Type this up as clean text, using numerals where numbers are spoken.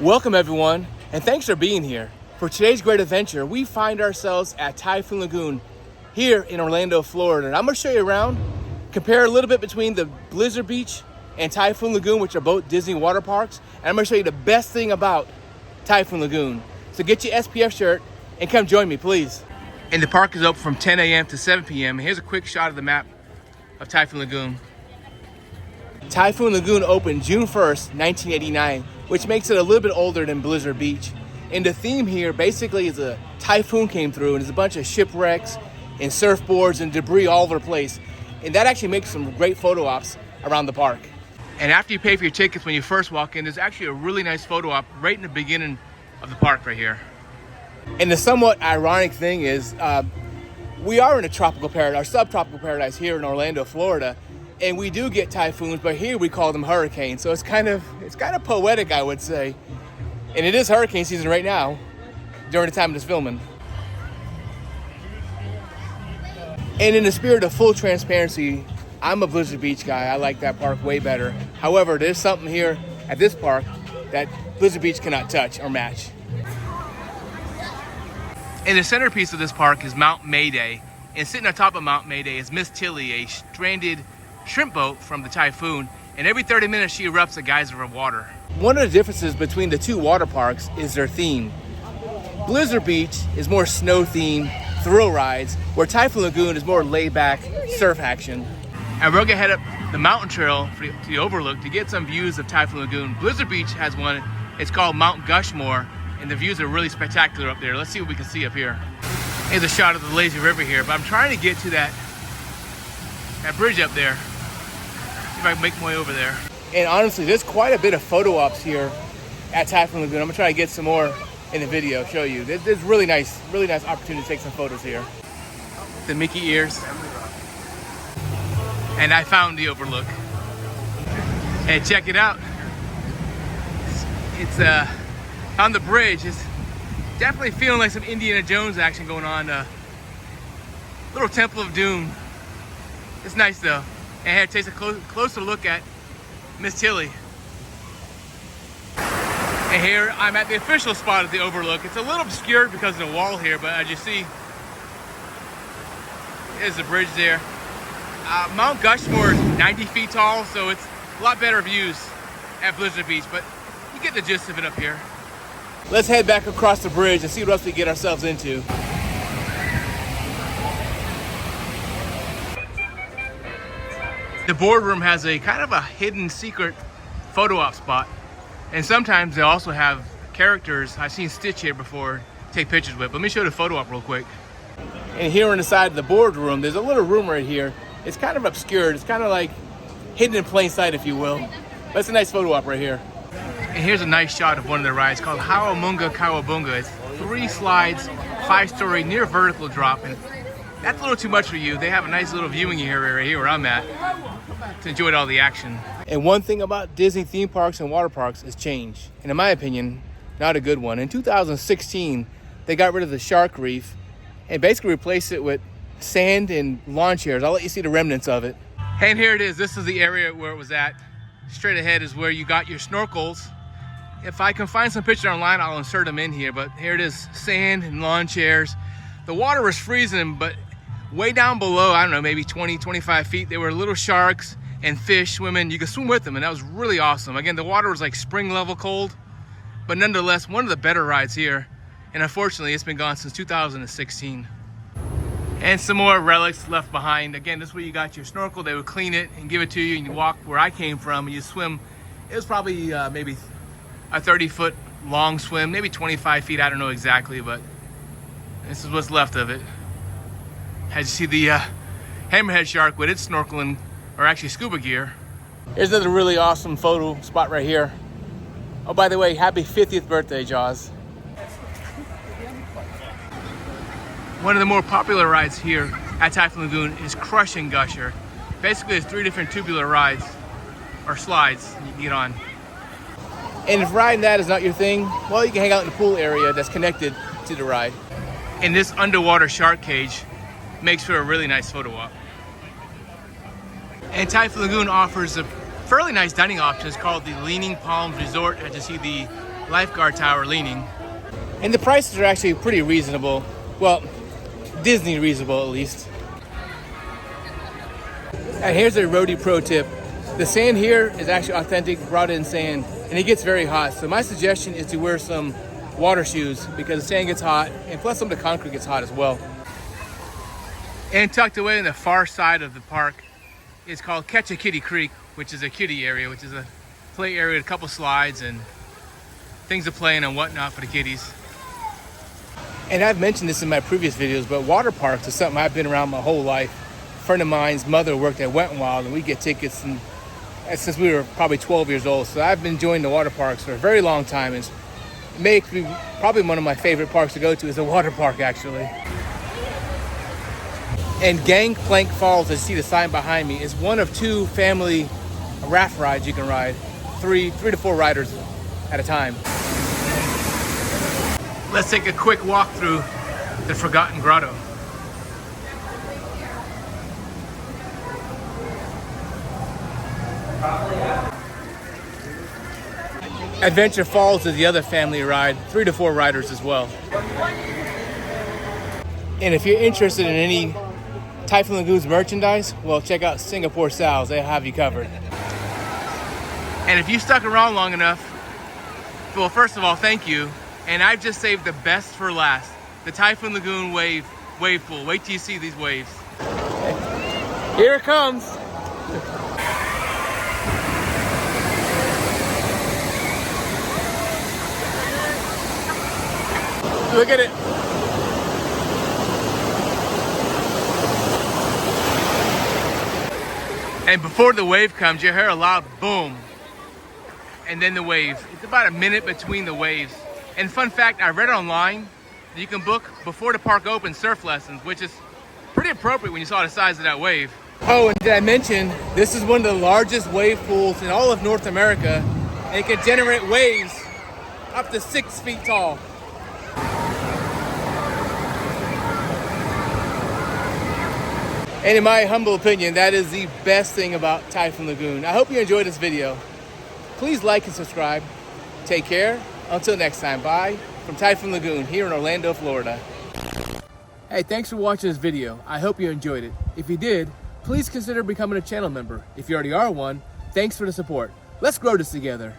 Welcome everyone, and thanks for being here. For today's great adventure, we find ourselves at Typhoon Lagoon here in Orlando, Florida. And I'm gonna show you around, compare a little bit between the Blizzard Beach and Typhoon Lagoon, which are both Disney water parks. And I'm gonna show you the best thing about Typhoon Lagoon. So get your SPF shirt and come join me, please. And the park is open from 10 a.m. to 7 p.m. And here's a quick shot of the map of Typhoon Lagoon. Typhoon Lagoon opened June 1st, 1989, which makes it a little bit older than Blizzard Beach. And the theme here basically is a typhoon came through and there's a bunch of shipwrecks and surfboards and debris all over the place. And that actually makes some great photo ops around the park. And after you pay for your tickets when you first walk in, there's actually a really nice photo op right in the beginning of the park right here. And the somewhat ironic thing is, we are in a tropical paradise, subtropical paradise here in Orlando, Florida. And we do get typhoons, but here we call them hurricanes. So it's kind of poetic, I would say. And it is hurricane season right now, during the time of this filming. And in the spirit of full transparency, I'm a Blizzard Beach guy. I like that park way better. However, there's something here at this park that Blizzard Beach cannot touch or match. And the centerpiece of this park is Mount Mayday. And sitting on top of Mount Mayday is Miss Tilly, a stranded shrimp boat from the typhoon, and every 30 minutes she erupts a geyser of water. One of the differences between the two water parks is their theme. Blizzard Beach is more snow themed thrill rides, where Typhoon Lagoon is more laid back surf action. And we're gonna head up the mountain trail to the overlook to get some views of Typhoon Lagoon. Blizzard Beach has one, it's called Mount Gushmore, and the views are really spectacular up there. Let's see what we can see up here. Here's a shot of the lazy river here, but I'm trying to get to that bridge up there. See if I can make my way over there. And honestly, there's quite a bit of photo ops here at Typhoon Lagoon. I'm gonna try to get some more in the video, show you. There's really nice opportunity to take some photos here. The Mickey ears. And I found the overlook. Hey, check it out. It's on the bridge. It's definitely feeling like some Indiana Jones action going on. Little Temple of Doom. It's nice though. And here, take a closer look at Miss Tilly. And here I'm at the official spot of the overlook. It's a little obscured because of the wall here, but as you see, there's the bridge there. Mount Gushmore is 90 feet tall, so it's a lot better views at Blizzard Beach, but you get the gist of it up here. Let's head back across the bridge and see what else we get ourselves into. The boardroom has a kind of a hidden secret photo op spot. And sometimes they also have characters I've seen Stitch here before take pictures with. Let me show you the photo op real quick. And here on the side of the boardroom, there's a little room right here. It's kind of obscured. It's kind of like hidden in plain sight, if you will. But it's a nice photo op right here. And here's a nice shot of one of the rides called Howabunga Cowabunga. It's 3 slides, 5-story, near vertical drop. And that's a little too much for you. They have a nice little viewing area right here where I'm at to enjoy all the action. And one thing about Disney theme parks and water parks is change. And in my opinion, not a good one. In 2016, they got rid of the shark reef and basically replaced it with sand and lawn chairs. I'll let you see the remnants of it. And here it is. This is the area where it was at. Straight ahead is where you got your snorkels. If I can find some pictures online, I'll insert them in here. But here it is, sand and lawn chairs. The water was freezing, but way down below, I don't know, maybe 20, 25 feet, there were little sharks and fish swimming. You could swim with them, and that was really awesome. Again, the water was like spring level cold, but nonetheless, one of the better rides here. And unfortunately, it's been gone since 2016. And some more relics left behind. Again, this is where you got your snorkel. They would clean it and give it to you, and you walk where I came from, and you swim. It was probably maybe a 30-foot long swim, maybe 25 feet, I don't know exactly, but this is what's left of it. As you see the hammerhead shark with its snorkeling, or actually scuba gear. Here's another really awesome photo spot right here. Oh, by the way, happy 50th birthday, Jaws. One of the more popular rides here at Typhoon Lagoon is Crush and Gusher. Basically, there's 3 different tubular rides, or slides, you can get on. And if riding that is not your thing, well, you can hang out in the pool area that's connected to the ride. And this underwater shark cage makes for a really nice photo op. And Typhoon Lagoon offers a fairly nice dining options called the Leaning Palms Resort. As you see the lifeguard tower leaning. And the prices are actually pretty reasonable. Well, Disney reasonable at least. And here's a roadie pro tip. The sand here is actually authentic, brought in sand, and it gets very hot. So my suggestion is to wear some water shoes because the sand gets hot, and plus some of the concrete gets hot as well. And tucked away in the far side of the park is called Catch a Kitty Creek, which is a kiddie area, which is a play area with a couple slides and things to play in and whatnot for the kiddies. And I've mentioned this in my previous videos, but water parks is something I've been around my whole life. A friend of mine's mother worked at Wet n Wild, and we get tickets since we were probably 12 years old. So I've been enjoying the water parks for a very long time. It makes me probably one of my favorite parks to go to is a water park, actually. And Gangplank Falls, as you see the sign behind me, is one of 2 family raft rides you can ride. 3 to 4 riders at a time. Let's take a quick walk through the Forgotten Grotto. Adventure Falls is the other family ride, 3 to 4 riders as well. And if you're interested in any Typhoon Lagoon's merchandise, well, check out Singapore Sal's, they'll have you covered. And if you stuck around long enough, well, first of all, thank you. And I've just saved the best for last. The Typhoon Lagoon wave pool. Wait till you see these waves. Here it comes. Look at it. And before the wave comes, you hear a loud boom. And then the wave. It's about a minute between the waves. And fun fact, I read online that you can book before the park opens surf lessons, which is pretty appropriate when you saw the size of that wave. Oh, and did I mention, this is one of the largest wave pools in all of North America. And it can generate waves up to 6 feet tall. And in my humble opinion, that is the best thing about Typhoon Lagoon. I hope you enjoyed this video. Please like and subscribe. Take care. Until next time, bye from Typhoon Lagoon here in Orlando, Florida. Hey, thanks for watching this video. I hope you enjoyed it. If you did, please consider becoming a channel member. If you already are one, thanks for the support. Let's grow this together.